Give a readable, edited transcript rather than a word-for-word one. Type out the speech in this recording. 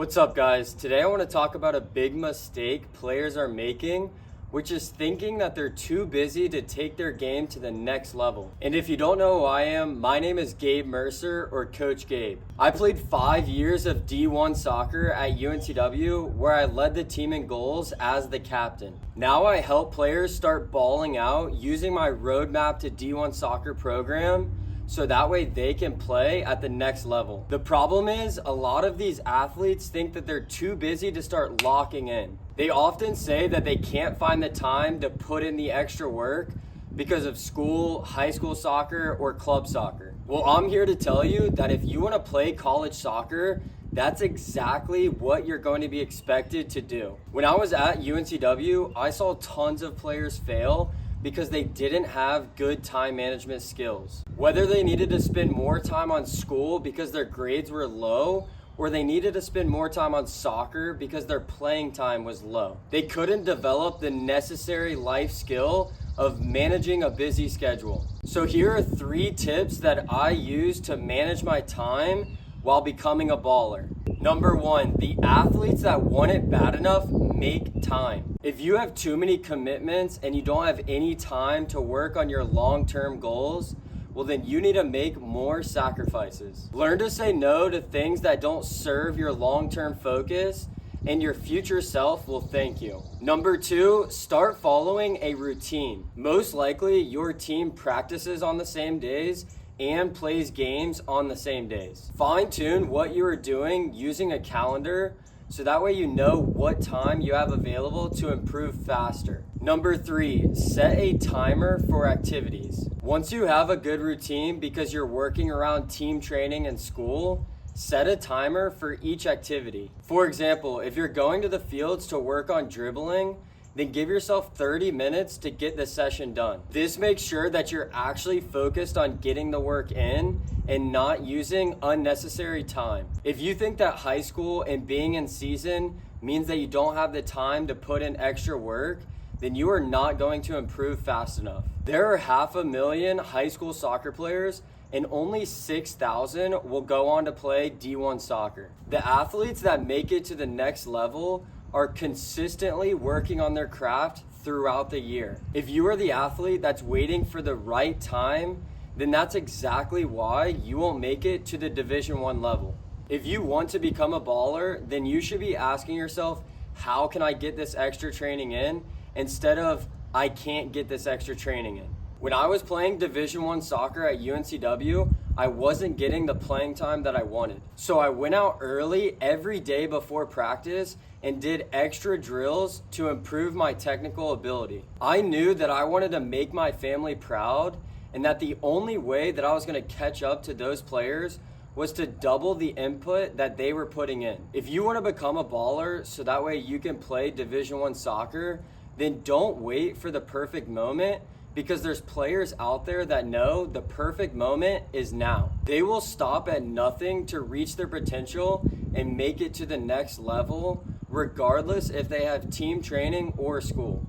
What's up, guys? Today I want to talk about a big mistake players are making, which is thinking that they're too busy to take their game to the next level. And if you don't know who I am, my name is Gabe Mercer, or Coach Gabe. I played 5 years of D1 soccer at UNCW, where I led the team in goals as the captain. Now I help players start balling out using my Roadmap to D1 Soccer program, so that way they can play at the next level. The problem is, a lot of these athletes think that they're too busy to start locking in. They often say that they can't find the time to put in the extra work because of school, high school soccer, or club soccer. Well, I'm here to tell you that if you want to play college soccer, that's exactly what you're going to be expected to do. When I was at UNCW, I saw tons of players fail because they didn't have good time management skills. Whether they needed to spend more time on school because their grades were low, or they needed to spend more time on soccer because their playing time was low. They couldn't develop the necessary life skill of managing a busy schedule. So here are 3 tips that I use to manage my time while becoming a baller. Number 1, the athletes that want it bad enough make time. If you have too many commitments and you don't have any time to work on your long-term goals, well, then you need to make more sacrifices. Learn to say no to things that don't serve your long-term focus, and your future self will thank you. Number 2, start following a routine. Most likely, your team practices on the same days and plays games on the same days. Fine-tune what you are doing using a calendar, so that way you know what time you have available to improve faster. Number 3, set a timer for activities. Once you have a good routine because you're working around team training and school, set a timer for each activity. For example, if you're going to the fields to work on dribbling, then give yourself 30 minutes to get the session done. This makes sure that you're actually focused on getting the work in and not using unnecessary time. If you think that high school and being in season means that you don't have the time to put in extra work, then you are not going to improve fast enough. There are 500,000 high school soccer players, and only 6,000 will go on to play D1 soccer. The athletes that make it to the next level are consistently working on their craft throughout the year. If you are the athlete that's waiting for the right time, then that's exactly why you won't make it to the Division 1 level. If you want to become a baller, then you should be asking yourself, how can I get this extra training in? Instead of, I can't get this extra training in. When I was playing Division 1 soccer at UNCW, I wasn't getting the playing time that I wanted. So I went out early every day before practice and did extra drills to improve my technical ability. I knew that I wanted to make my family proud, and that the only way that I was going to catch up to those players was to double the input that they were putting in. If you want to become a baller so that way you can play Division 1 soccer, then don't wait for the perfect moment, because there's players out there that know the perfect moment is now. They will stop at nothing to reach their potential and make it to the next level, regardless if they have team training or school.